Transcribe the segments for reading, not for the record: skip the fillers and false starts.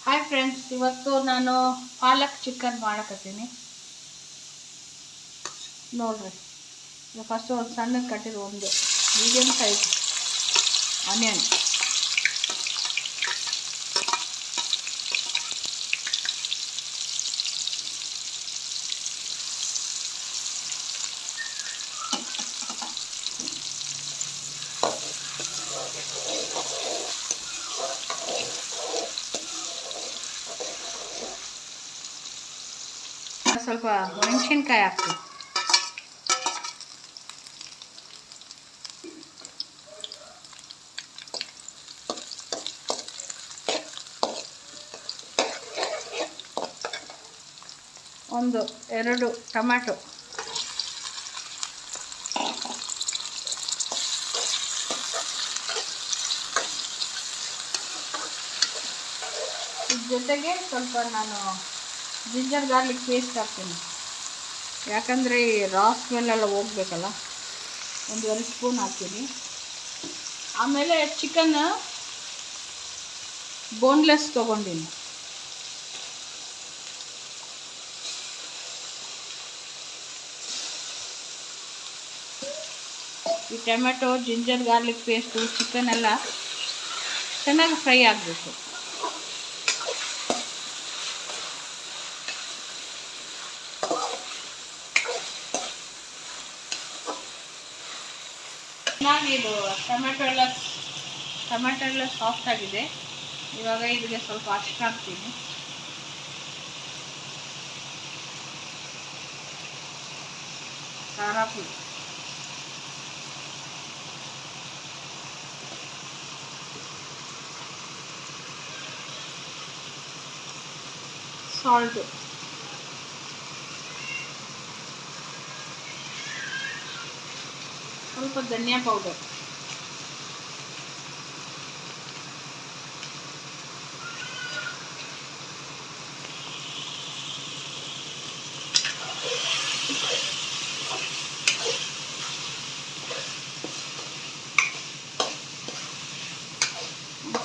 Hi friends, ಇವತ್ತು ನಾನು ಪಾಲಕ್ chicken ಮಾಡಕತ್ತೀನಿ ನೋಡ್ರಿ. ಫಸ್ಟ್ ಒಂದು ಸಣ್ಣಗೆ ಕಟ್ಟಿರೋ ಒಂದು ಮೀಡಿಯಮ್ ಸೈಜ್ ಆನಿಯನ್, ಸ್ವಲ್ಪ ಮೆಣಸಿನ್ಕಾಯಿ ಹಾಕ್ತೀನಿ, ಒಂದು 2 ಟೊಮ್ಯಾಟೊ, ಇದ್ರ ಜೊತೆಗೆ ಸ್ವಲ್ಪ ನಾನು ಜಿಂಜರ್ ಗಾರ್ಲಿಕ್ ಪೇಸ್ಟ್ ಹಾಕ್ತೀನಿ, ಯಾಕಂದರೆ ಈ ರಾ ಸ್ಮೆಲ್ಲೆಲ್ಲ ಹೋಗ್ಬೇಕಲ್ಲ. ಒಂದು 2 ಸ್ಪೂನ್ ಹಾಕ್ತೀನಿ. ಆಮೇಲೆ ಚಿಕನ್ ಬೋನ್ಲೆಸ್ ತೊಗೊಂಡಿನಿ, ಈ tomato ginger garlic paste chicken ಎಲ್ಲ ಚೆನ್ನಾಗಿ ಫ್ರೈ ಆಗಬೇಕು. ಚೆನ್ನಾಗಿ ಇದು ಟೊಮೆಟೊ ಎಲ್ಲ ಸಾಫ್ಟ್ ಆಗಿದೆ. ಇವಾಗ ಇದಕ್ಕೆ ಸ್ವಲ್ಪ ಅರಿಶಿನ ಹಾಕ್ತೀನಿ, ಖಾರ ಪುಡಿ, ಸಾಲ್ಟು, ಸ್ವಲ್ಪ ಧನಿಯಾ ಪೌಡರ್,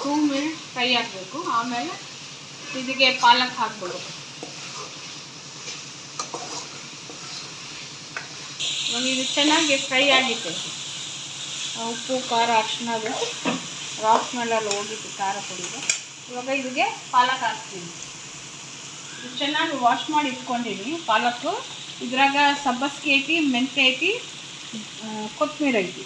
ಟೂ ಮಿನಿಟ್ಸ್ ಫ್ರೈ ಆಗಬೇಕು. ಆಮೇಲೆ ಇದಕ್ಕೆ ಪಾಲಕ್ ಹಾಕ್ಬೋದು. ಇವಾಗ ಇದು ಚೆನ್ನಾಗಿ ಫ್ರೈ ಆಗಿತ್ತು, ಉಪ್ಪು ಖಾರ ಅರಿಶಿನದು ರಾ ಸ್ಮೆಲ್ಲೆಲ್ಲ ಹೋಗಿತ್ತು, ಖಾರ ಪುಡಿದು. ಇವಾಗ ಇದಕ್ಕೆ ಪಾಲಕ್ ಹಾಕ್ತೀನಿ. ಇದು ಚೆನ್ನಾಗಿ ವಾಶ್ ಮಾಡಿ ಇಟ್ಕೊಂಡಿದ್ದೀನಿ ಪಾಲಕ್ಕು. ಇದ್ರಾಗ ಸಬ್ಬಸಿಗೆ ಐತಿ, ಮೆಂತ್ಯ ಐತಿ, ಕೊತ್ತಂಬರಿ ಐತಿ.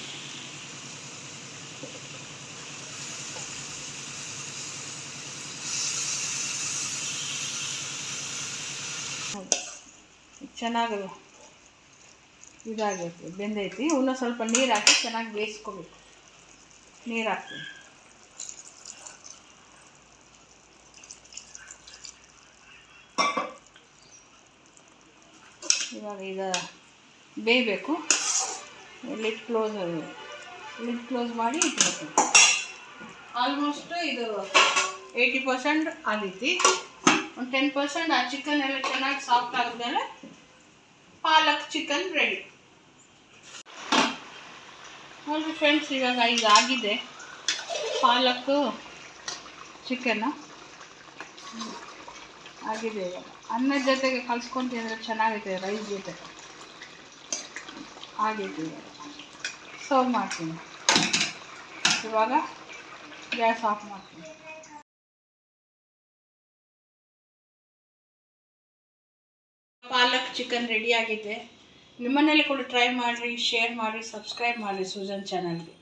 ಚೆನ್ನಾಗಿ ಇದಾಗೈತಿ, ಬೆಂದೈತಿ. ಇನ್ನೂ ಸ್ವಲ್ಪ ನೀರು ಹಾಕಿ ಚೆನ್ನಾಗಿ ಬೇಯಿಸ್ಕೋಬೇಕು. ನೀರು ಹಾಕ್ತೀನಿ. ಇವಾಗ ಇದು ಬೇಯಬೇಕು. ಲಿಡ್ ಕ್ಲೋಸ್ ಮಾಡಿ ಇಟ್ಬೇಕು. ಆಲ್ಮೋಸ್ಟ್ ಇದು 80% ಆಗೈತಿ. ಒಂದು 10% ಆ ಚಿಕನ್ ಎಲ್ಲ ಚೆನ್ನಾಗಿ ಸಾಫ್ಟ್ ಆಗಿದ್ಮೇಲೆ ಪಾಲಕ್ ಚಿಕನ್ ರೆಡಿ. ನೋಡಿ ಫ್ರೆಂಡ್ಸ್, ಇವಾಗ ಇದು ಆಗಿದೆ ಪಾಲಕ್ಕು ಚಿಕನ್ನು ಆಗಿದೆ. ಇವಾಗ ಅನ್ನದ ಜೊತೆಗೆ ಕಲ್ಸ್ಕೊಂಡು ತಿಂದರೆ ಚೆನ್ನಾಗೈತೆ, ರೈಸ್ ಜೊತೆ ಆಗೈತೆ. ಇವಾಗ ಸರ್ವ್ ಮಾಡ್ತೀನಿ. ಇವಾಗ ಗ್ಯಾಸ್ ಆಫ್ ಮಾಡ್ತೀನಿ. ಪಾಲಕ್ ಚಿಕನ್ ರೆಡಿ ಆಗಿದೆ. ನಿಮ್ಮನೇಲಿ ಕೂಡ ಟ್ರೈ ಮಾಡಿರಿ, ಶೇರ್ ಮಾಡಿ, ಸಬ್ಸ್ಕ್ರೈಬ್ ಮಾಡಿರಿ ಸುಜನ್ ಚಾನಲ್ಗೆ.